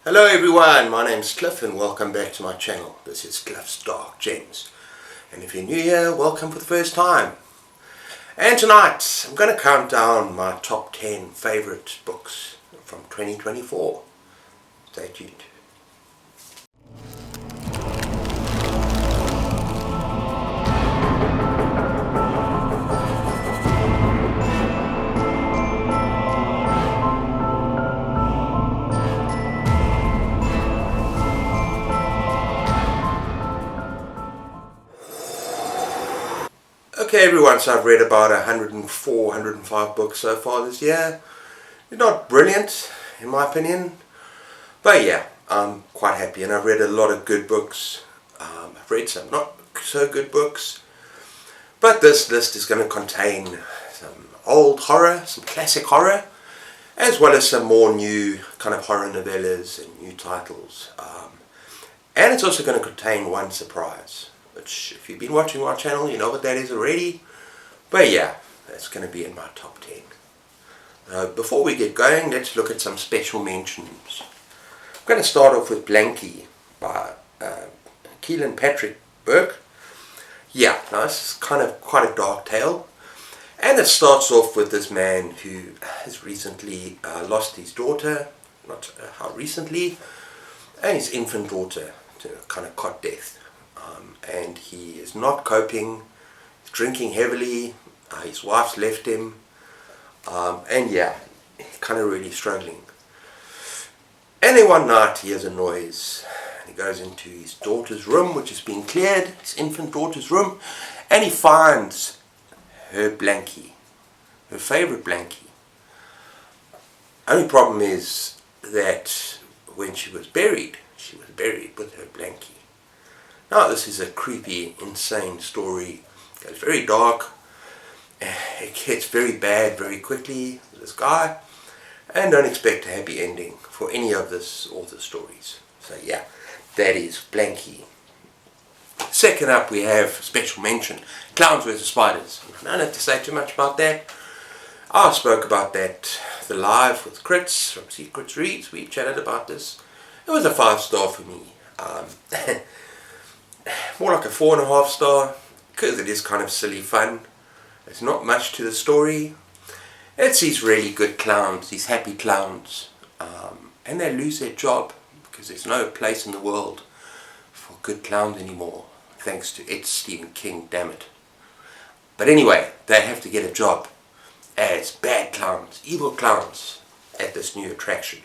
Hello everyone, my name's Cliff and welcome back to my channel. This is Cliff's Dark Gems. And if you're new here, welcome for the first time. And tonight, I'm going to count down my top 10 favourite books from 2024. Stay tuned. Okay everyone, so I've read about 104, 105 books so far this year. They're not brilliant in my opinion, but yeah, I'm quite happy and I've read a lot of good books. I've read some not so good books, but this list is going to contain some old horror, some classic horror, as well as some more new kind of horror novellas and new titles. And it's also going to contain one surprise, which if you've been watching my channel you know what that is already, but yeah, that's going to be in my top 10. Before we get going, let's look at some special mentions. I'm going to start off with Blankie by Keelan Patrick Burke. Yeah, now this is kind of quite a dark tale, and it starts off with this man who has recently lost his daughter, not how recently, and his infant daughter to kind of cot death. And he is not coping, he's drinking heavily, his wife's left him, and yeah, he's kind of really struggling. And then one night he hears a noise, and he goes into his daughter's room, which has been cleared, his infant daughter's room, and he finds her Blankie, her favourite Blankie. Only problem is that when she was buried with her Blankie. Now this is a creepy, insane story. It goes very dark. It gets very bad very quickly with this guy. And don't expect a happy ending for any of this author's stories. So yeah, that is Blankie. Second up we have special mention, Clowns vs. Spiders. I don't have to say too much about that. I spoke about that the live with Crits from Secrets Reads. We chatted about this. It was a 5-star for me. More like a 4.5 star, because it is kind of silly fun. There's not much to the story. It's these really good clowns, these happy clowns, and they lose their job because there's no place in the world for good clowns anymore, thanks to Stephen King, damn it. But anyway, they have to get a job as bad clowns, evil clowns, at this new attraction.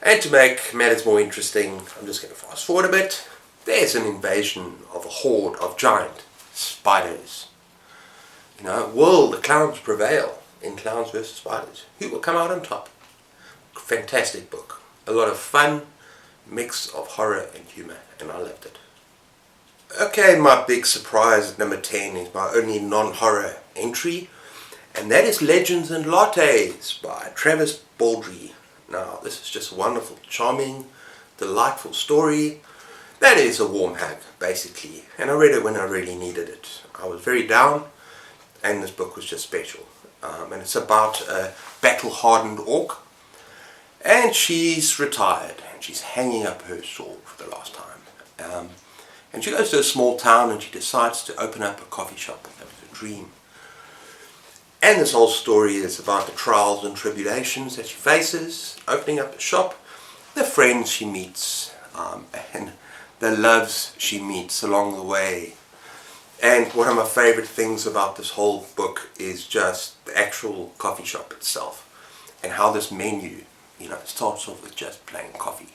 And to make matters more interesting, I'm just going to fast forward a bit. There's an invasion of a horde of giant spiders. You know, will the clowns prevail in Clowns vs. Spiders? Who will come out on top? Fantastic book. A lot of fun, mix of horror and humour, and I loved it. Okay, my big surprise at number 10 is my only non-horror entry, and that is Legends and Lattes by Travis Baldree. Now, this is just a wonderful, charming, delightful story. That is a warm hug, basically, and I read it when I really needed it. I was very down, and this book was just special. And it's about a battle-hardened orc, and she's retired, and she's hanging up her sword for the last time. And she goes to a small town, and she decides to open up a coffee shop. That was a dream. And this whole story is about the trials and tribulations that she faces, opening up the shop, the friends she meets, and the loves she meets along the way. And one of my favourite things about this whole book is just the actual coffee shop itself, and how this menu, you know, it starts off with just plain coffee,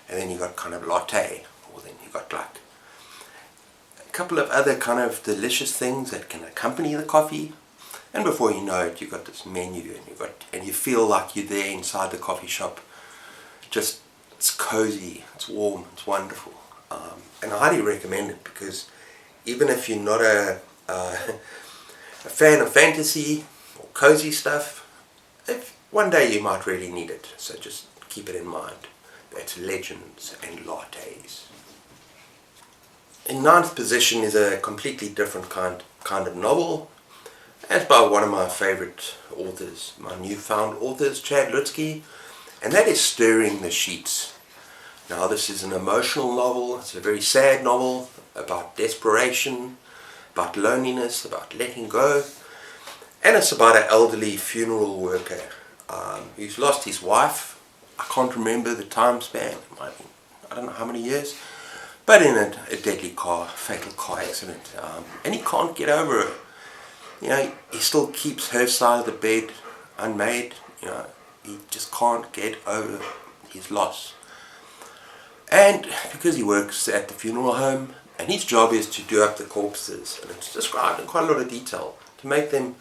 and then you got kind of latte, or then you got like a couple of other kind of delicious things that can accompany the coffee, and before you know it, you got this menu, and you feel like you're there inside the coffee shop. Just, it's cozy, it's warm, it's wonderful, and I highly recommend it, because even if you're not a fan of fantasy or cozy stuff, one day you might really need it, so just keep it in mind. That's Legends and Lattes. In 9th position is a completely different kind of novel. It's by one of my favourite authors, my newfound authors, Chad Lutzke, and that is Stirring the Sheets. Now this is an emotional novel. It's a very sad novel about desperation, about loneliness, about letting go, and it's about an elderly funeral worker who's lost his wife. I can't remember the time span, I don't know how many years, but in a deadly fatal car accident, and he can't get over it. You know, he still keeps her side of the bed unmade. You know, he just can't get over his loss. And because he works at the funeral home, and his job is to do up the corpses, and it's described in quite a lot of detail to make them,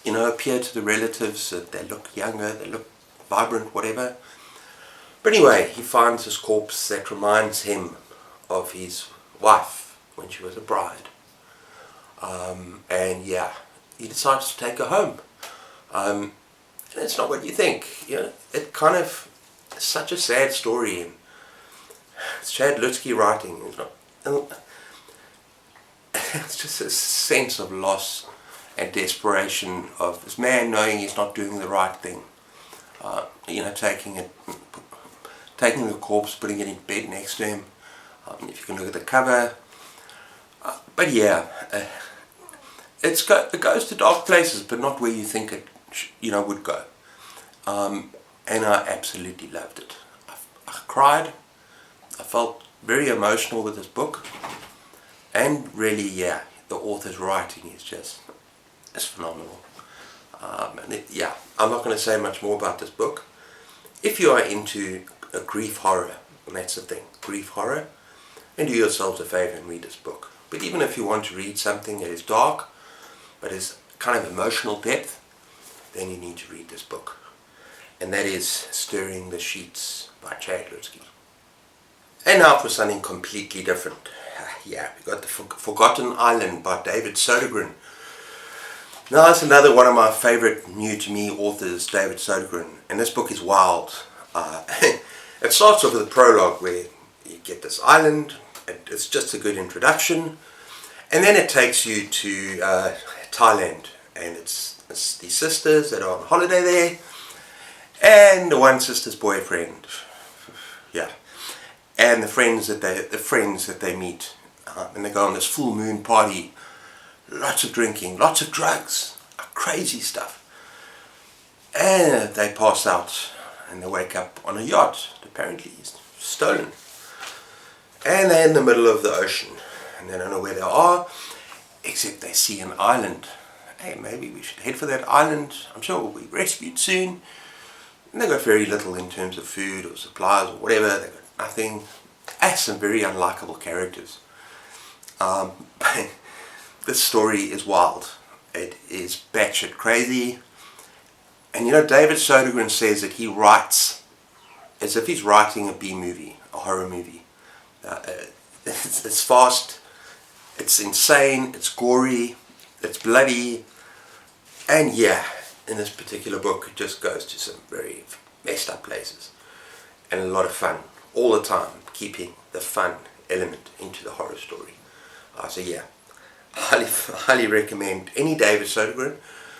you know, appear to the relatives that they look younger, they look vibrant, whatever. But anyway, he finds this corpse that reminds him of his wife when she was a bride. And yeah, he decides to take her home. And it's not what you think. You know, it kind of is such a sad story. And it's Chad Lutsky writing. It's just a sense of loss and desperation of this man knowing he's not doing the right thing. You know, taking the corpse, putting it in bed next to him. If you can look at the cover. But yeah, it goes to dark places, but not where you think it would go. And I absolutely loved it. I cried. I felt very emotional with this book. And really, yeah, the author's writing is just phenomenal. Yeah, I'm not going to say much more about this book. If you are into a grief horror, and that's the thing, grief horror, and do yourselves a favour and read this book. But even if you want to read something that is dark, but is kind of emotional depth, then you need to read this book. And that is Stirring the Sheets by Chad Lutsky. And now for something completely different. Yeah, we got The Forgotten Island by David Sodergren. Now that's another one of my favourite new to me authors, David Sodergren, and this book is wild. It starts off with a prologue where you get this island, and it's just a good introduction, and then it takes you to Thailand, and it's these sisters that are on holiday there, and the one sister's boyfriend, yeah, and the friends that they meet, and they go on this full moon party. Lots of drinking, lots of drugs, crazy stuff. And they pass out and they wake up on a yacht, apparently stolen. And they're in the middle of the ocean and they don't know where they are, except they see an island. Hey, maybe we should head for that island. I'm sure we'll be rescued soon. And they've got very little in terms of food or supplies or whatever. They've got nothing. And some very unlikable characters. This story is wild. It is batshit crazy. And you know, David Sodergren says that he writes as if he's writing a B-movie, a horror movie. It's fast, it's insane, it's gory, it's bloody. And yeah, in this particular book it just goes to some very messed up places. And a lot of fun, all the time, keeping the fun element into the horror story. So yeah. Highly recommend any David Sodergren,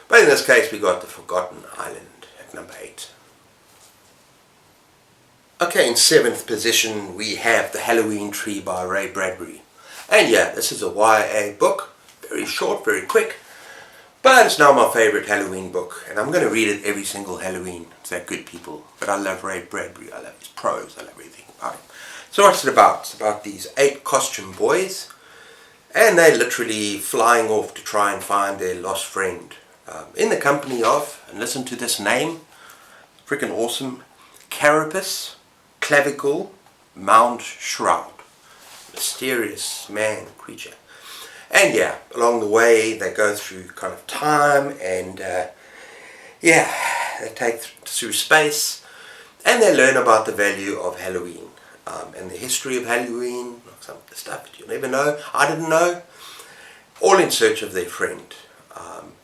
but in this case we got The Forgotten Island at number 8. Okay, in 7th position we have The Halloween Tree by Ray Bradbury. And yeah, this is a YA book, very short, very quick, but it's now my favourite Halloween book, and I'm going to read it every single Halloween. It's that good, people. But I love Ray Bradbury, I love his prose, I love everything about him. So what's it about? It's about these 8 costume boys, and they're literally flying off to try and find their lost friend. In the company of, and listen to this name, freaking awesome, Carapace, Clavicle, Mount Shroud. Mysterious man, creature. And yeah, along the way they go through kind of time and yeah, they take through space and they learn about the value of Halloween and the history of Halloween, some of the stuff that you'll never know, I didn't know, all in search of their friend.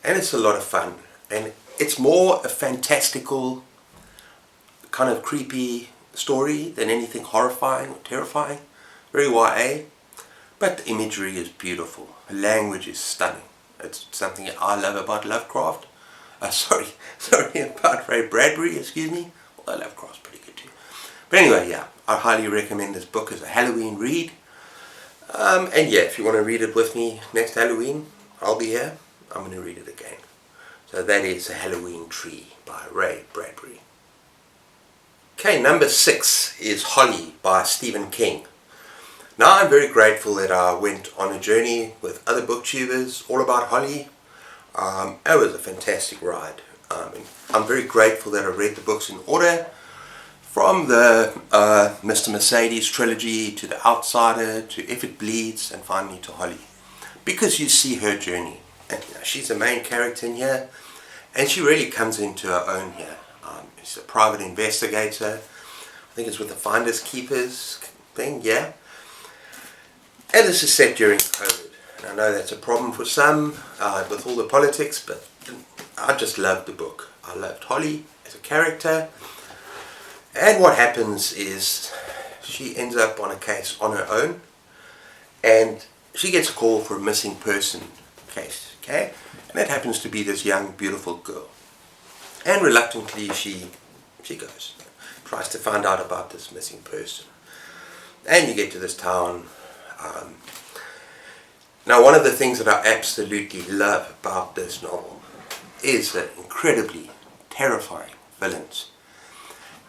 And it's a lot of fun, and it's more a fantastical, kind of creepy story than anything horrifying or terrifying, very YA, but the imagery is beautiful, the language is stunning. It's something that I love about Lovecraft, sorry, about Ray Bradbury, excuse me, although Lovecraft's pretty good too. But anyway, yeah, I highly recommend this book as a Halloween read. And yeah, if you want to read it with me next Halloween, I'll be here. I'm going to read it again. So that is A Halloween Tree by Ray Bradbury. Okay, number 6 is Holly by Stephen King. Now I'm very grateful that I went on a journey with other booktubers all about Holly. It was a fantastic ride. I'm very grateful that I read the books in order, from the Mr. Mercedes trilogy to The Outsider to If It Bleeds and finally to Holly, because you see her journey, and she's the main character in here, and she really comes into her own here. She's a private investigator. I think it's with the Finders Keepers thing, yeah. And this is set during COVID. And I know that's a problem for some with all the politics, but I just loved the book. I loved Holly as a character. And what happens is she ends up on a case on her own, and she gets a call for a missing person case, okay? And it happens to be this young, beautiful girl. And reluctantly she goes, tries to find out about this missing person. And you get to this town. Now, one of the things that I absolutely love about this novel is the incredibly terrifying villains.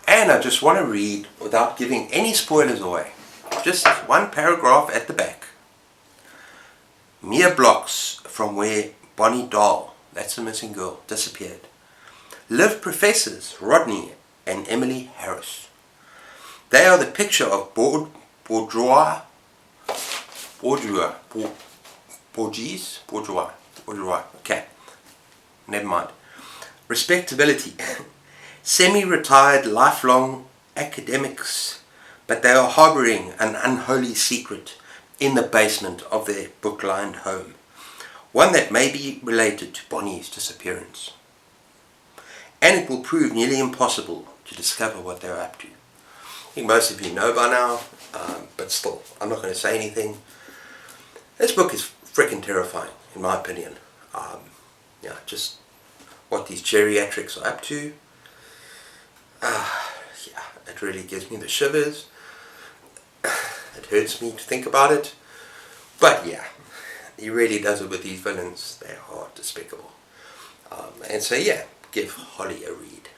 And I just want to read, without giving any spoilers away, just one paragraph at the back. Mere blocks from where Bonnie Dahl, that's the missing girl, disappeared, live professors Rodney and Emily Harris. They are the picture of bourgeois, okay, never mind, respectability, semi-retired lifelong academics, but they are harbouring an unholy secret in the basement of their book-lined home, one that may be related to Bonnie's disappearance. And it will prove nearly impossible to discover what they're up to. I think most of you know by now, but still, I'm not going to say anything. This book is freaking terrifying, in my opinion. Just what these geriatrics are up to. Yeah, it really gives me the shivers. It hurts me to think about it. But yeah, he really does it with these villains. They are despicable. And so yeah, give Holly a read.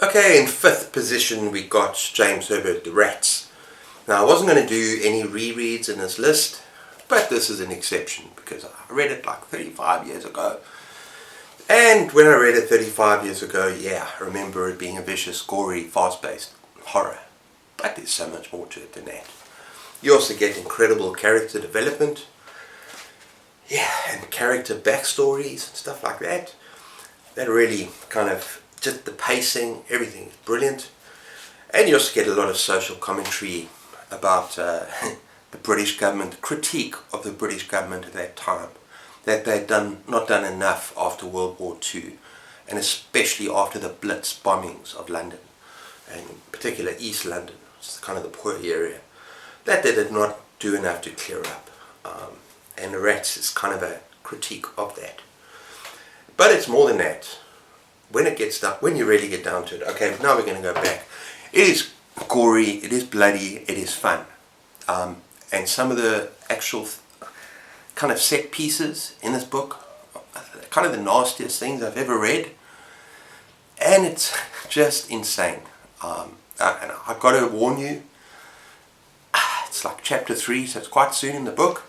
Okay, in 5th position we got James Herbert, The Rats. Now, I wasn't going to do any rereads in this list, but this is an exception because I read it like 35 years ago. And when I read it 35 years ago, yeah, I remember it being a vicious, gory, fast-paced horror. But there's so much more to it than that. You also get incredible character development, yeah, and character backstories and stuff like that. That really kind of, just the pacing, everything is brilliant. And you also get a lot of social commentary about the British government, the critique of the British government at that time, that they'd not done enough after World War II, and especially after the Blitz bombings of London, and in particular East London, which is kind of the poor area, that they did not do enough to clear up. And The Rats is kind of a critique of that. But it's more than that. When you really get down to it, okay, now we're going to go back. It is gory, it is bloody, it is fun. And some of the actual kind of set pieces in this book, kind of the nastiest things I've ever read. And it's just insane. And I've got to warn you, it's like chapter 3, so it's quite soon in the book.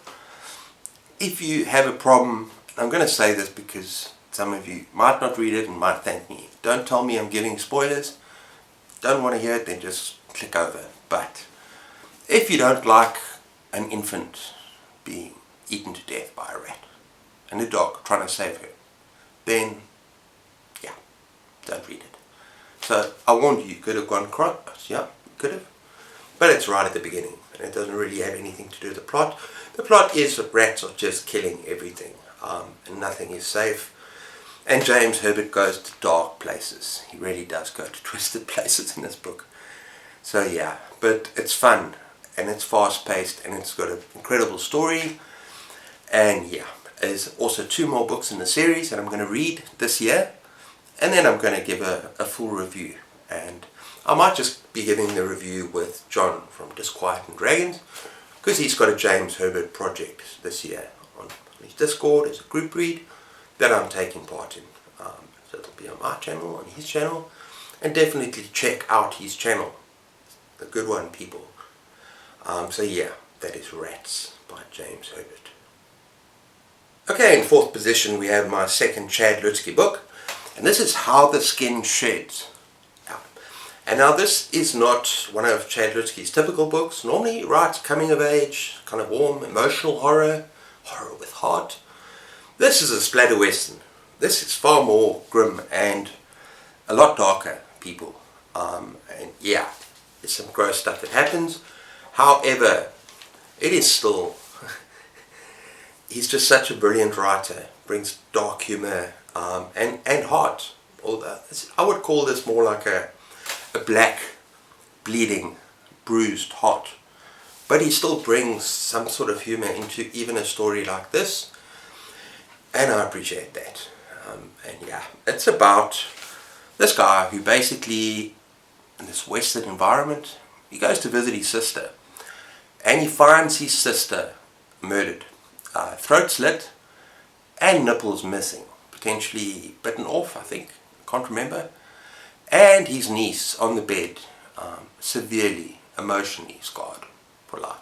If you have a problem, I'm going to say this because some of you might not read it and might thank me. Don't tell me I'm giving spoilers. Don't want to hear it, then just click over. But if you don't like an infant being eaten to death by a rat and a dog trying to save her, then yeah, don't read it. So I warned you, could have gone across, yeah, could have. But it's right at the beginning, and it doesn't really have anything to do with the plot. The plot is that rats are just killing everything, and nothing is safe. And James Herbert goes to dark places. He really does go to twisted places in this book. So yeah, but it's fun, and it's fast-paced, and it's got an incredible story. And yeah, there's also 2 more books in the series that I'm going to read this year. and then I'm going to give a full review. And I might just be giving the review with John from Disquiet and Dragons, because he's got a James Herbert project this year on his Discord as a group read that I'm taking part in. So it'll be on my channel, on his channel, and definitely check out his channel, the good one, people. So yeah, that is Rats by James Herbert. Okay, in fourth position we have my second Chad Lutsky book, and this is How the Skin Sheds. And now this is not one of Chad Lutsky's typical books. Normally he writes coming of age, kind of warm, emotional horror, horror with heart. This is a splatter western. This is far more grim and a lot darker, people. And yeah, there's some gross stuff that happens. However, it is still, he's just such a brilliant writer. Brings dark humor and heart. I would call this more like a black, bleeding, bruised heart. But he still brings some sort of humor into even a story like this. And I appreciate that. And yeah, it's about this guy who basically, in this Western environment, he goes to visit his sister. And he finds his sister murdered. Throat slit and nipples missing. Potentially bitten off, I think. Can't remember. And his niece on the bed, severely, emotionally scarred for life.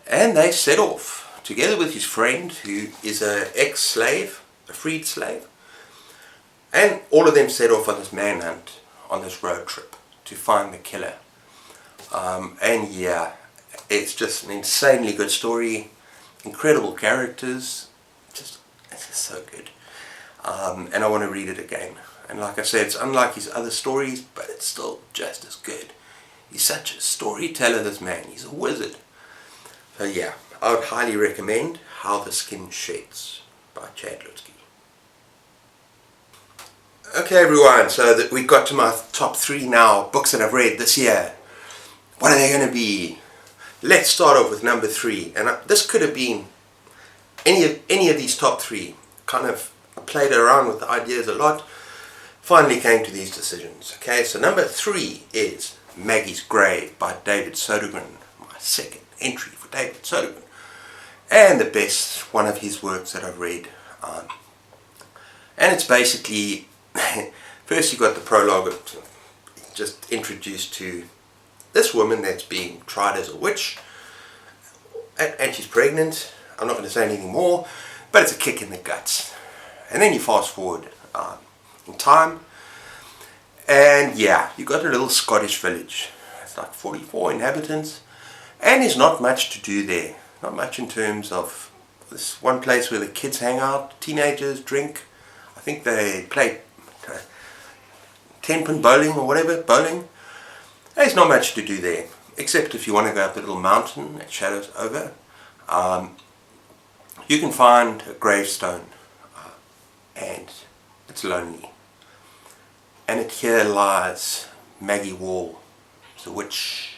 And they set off, together with his friend, who is an ex-slave, a freed slave. And all of them set off on this manhunt, on this road trip, to find the killer. And yeah, it's just an insanely good story, incredible characters, it's just so good. And I want to read it again. And like I said, it's unlike his other stories, but it's still just as good. He's such a storyteller, this man. He's a wizard. So yeah, I would highly recommend How the Skin Sheds by Chad Lutsky. Okay everyone, so that we got to my top 3 now, books that I've read this year. What are they going to be? Let's start off with number 3. And this could have been any of these top 3. Kind of played around with the ideas a lot. Finally came to these decisions. Okay, so number 3 is Maggies Grave by David Sodergren. My second entry for David Sodergren. And the best one of his works that I've read. And it's basically, first you got the prologue, just introduced to this woman that's being tried as a witch. And she's pregnant. I'm not going to say anything more, but it's a kick in the guts. And then you fast forward in time, and yeah, you got a little Scottish village. It's like 44 inhabitants, and there's not much to do there. Not much in terms of this one place where the kids hang out, teenagers drink. I think they play 10-pin bowling or whatever, bowling. There's not much to do there, except if you want to go up the little mountain that shadows over. You can find a gravestone, and it's lonely. And here lies Maggie Wall, the witch.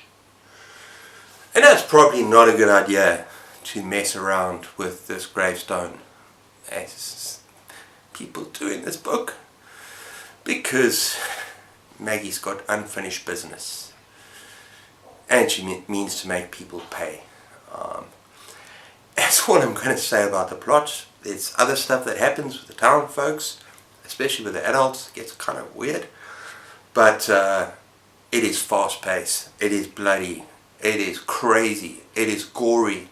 And that's probably not a good idea to mess around with this gravestone, as people do in this book, because Maggie's got unfinished business, and she means to make people pay. That's all I'm going to say about the plot. There's other stuff that happens with the town folks, especially with the adults. It gets kind of weird, but it is fast paced, it is bloody, it is crazy, it is gory,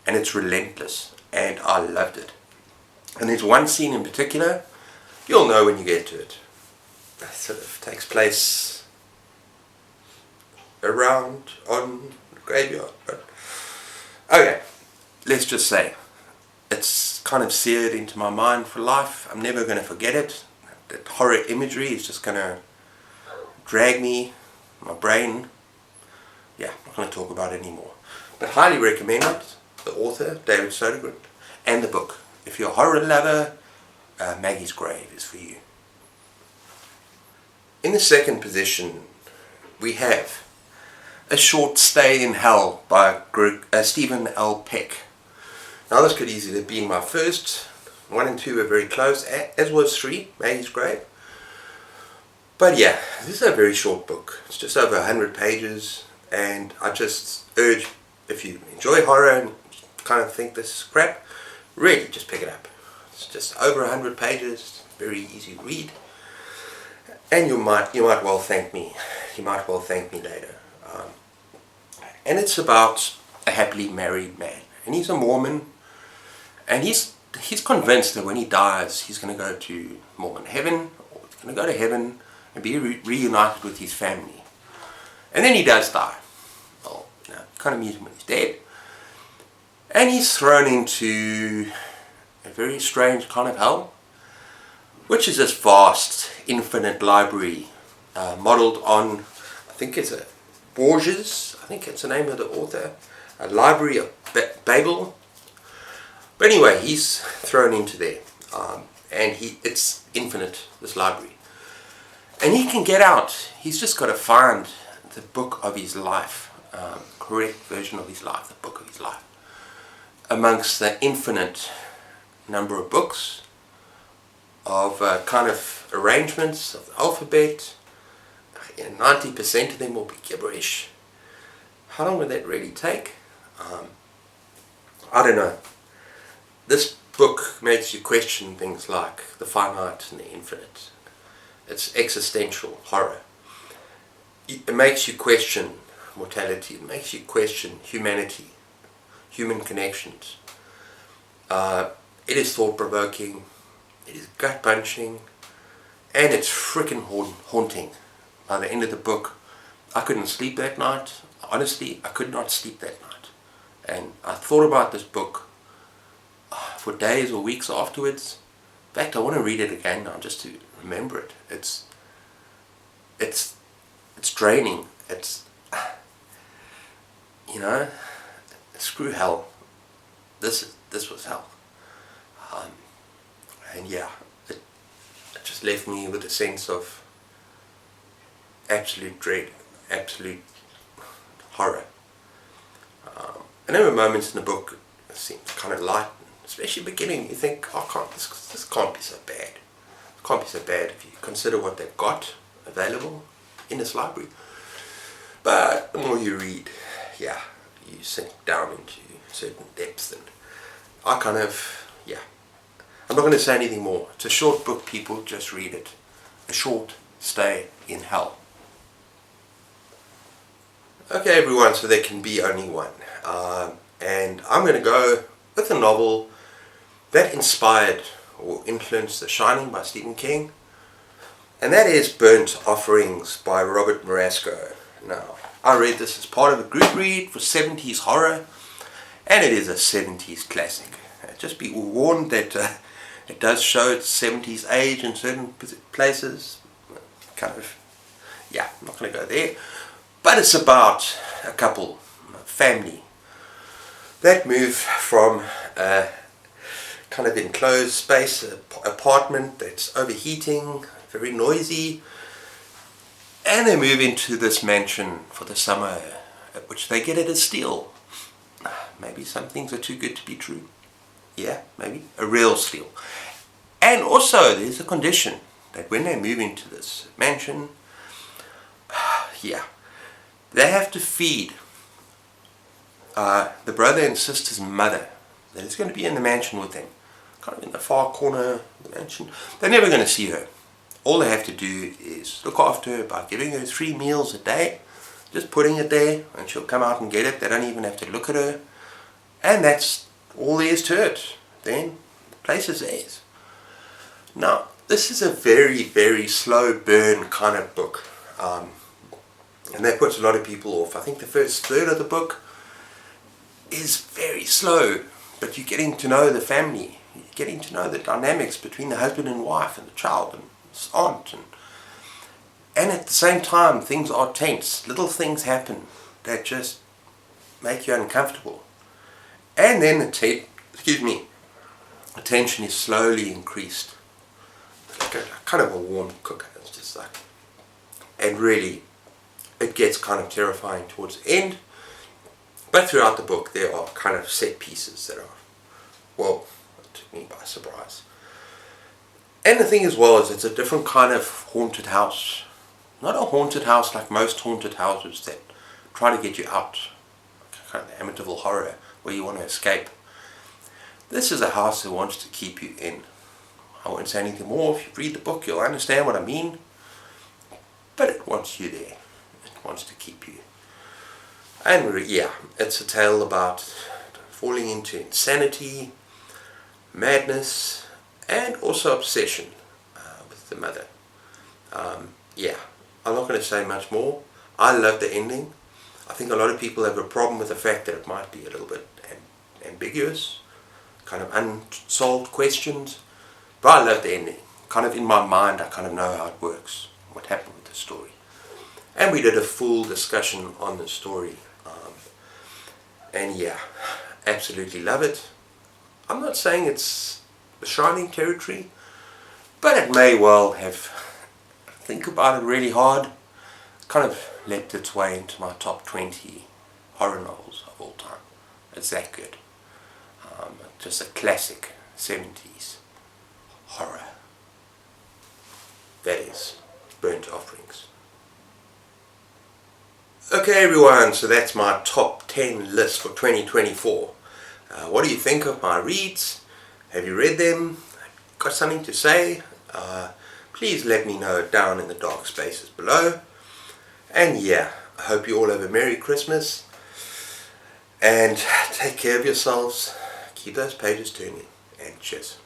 and it's relentless, and I loved it. And there's one scene in particular, you'll know when you get to it. That sort of takes place around on the graveyard. But okay, let's just say it's kind of seared into my mind for life. I'm never going to forget it. That horror imagery is just going to drag me, my brain. Yeah, I'm not going to talk about it anymore. But highly recommend it. The author, David Sodergren, and the book. If you're a horror lover, Maggie's Grave is for you. In the second position, we have A Short Stay in Hell by Stephen L. Peck. Now this could easily have been my first, 1 and 2 were very close, as was 3, Maggies Grave. But yeah, this is a very short book. It's just over 100 pages, and I just urge, if you enjoy horror and kind of think this is crap, really just pick it up. It's just over 100 pages, very easy to read, and you might well thank me. You might well thank me later. And it's about a happily married man, and he's a Mormon, and he's convinced that when he dies, he's going to go to Mormon heaven, or he's going to go to heaven and be reunited with his family. And then he does die. Well, you kind of meet him when he's dead. And he's thrown into a very strange kind of hell, which is this vast, infinite library modeled on, I think it's a Borges, I think it's the name of the author, a library of Babel. But anyway, he's thrown into there, and it's infinite, this library. And he can get out. He's just got to find the book of his life, correct version of his life, the book of his life, amongst the infinite number of books, of kind of arrangements of the alphabet. 90% of them will be gibberish. How long would that really take? I don't know. This book makes you question things like the finite and the infinite. It's existential horror. It makes you question mortality. It makes you question humanity, human connections. It is thought-provoking. It is gut-punching. And it's freaking haunting. By the end of the book, I couldn't sleep that night. Honestly, I could not sleep that night. And I thought about this book for days or weeks afterwards. In fact, I want to read it again now just to remember it. It's draining. It's, you know, screw hell. This was hell. And yeah, it just left me with a sense of absolute dread, absolute horror. And there were moments in the book that seemed kind of light, especially beginning. You think, oh, this can't be so bad. It can't be so bad if you consider what they've got available in this library. But the more you read, yeah, you sink down into certain depths, and I kind of, yeah. I'm not going to say anything more. It's a short book, people, just read it. A short stay in hell. Okay, everyone, so there can be only one. And I'm going to go with a novel that inspired or influenced The Shining by Stephen King. And that is Burnt Offerings by Robert Marasco. Now, I read this as part of a group read for 70s horror, and it is a 70s classic. Just be warned that it does show its 70s age in certain places. Kind of, yeah, I'm not going to go there. But it's about a couple, a family, that move from a kind of enclosed space, an apartment that's overheating, very noisy, and they move into this mansion for the summer, which they get at a steal. Maybe some things are too good to be true. Yeah, maybe a real steal. And also there's a condition that when they move into this mansion, yeah, they have to feed the brother and sister's mother that is going to be in the mansion with them, kind of in the far corner of the mansion. They're never going to see her. All they have to do is look after her by giving her 3 meals a day, just putting it there, and she'll come out and get it. They don't even have to look at her, and that's all there is to it. Then the place is theirs. Now, this is a very, very slow burn kind of book, and that puts a lot of people off. I think the first third of the book is very slow, but you're getting to know the family, you're getting to know the dynamics between the husband and wife and the child and his aunt, and at the same time things are tense. Little things happen that just make you uncomfortable, and then the tension is slowly increased. It's like a kind of a warm cooker. It's just like, and really it gets kind of terrifying towards the end. But throughout the book there are kind of set pieces that are, well, to me by surprise. And the thing as well is it's a different kind of haunted house. Not a haunted house like most haunted houses that try to get you out. Kind of Amityville horror where you want to escape. This is a house that wants to keep you in. I won't say anything more. If you read the book you'll understand what I mean. But it wants you there. It wants to keep you. And yeah, it's a tale about falling into insanity, madness, and also obsession with the mother. Yeah, I'm not going to say much more. I love the ending. I think a lot of people have a problem with the fact that it might be a little bit ambiguous, kind of unsolved questions. But I love the ending. Kind of in my mind I kind of know how it works, what happened with the story. And we did a full discussion on the story. And yeah, absolutely love it. I'm not saying it's the Shining territory, but it may well have, think about it really hard, kind of leapt its way into my top 20 horror novels of all time. It's that good. Just a classic 70s horror. That is Burnt Offerings. Okay everyone, so that's my top 10 list for 2024. What do you think of my reads? Have you read them? Got something to say? Please let me know down in the dark spaces below. And yeah, I hope you all have a Merry Christmas. And take care of yourselves. Keep those pages turning. And cheers.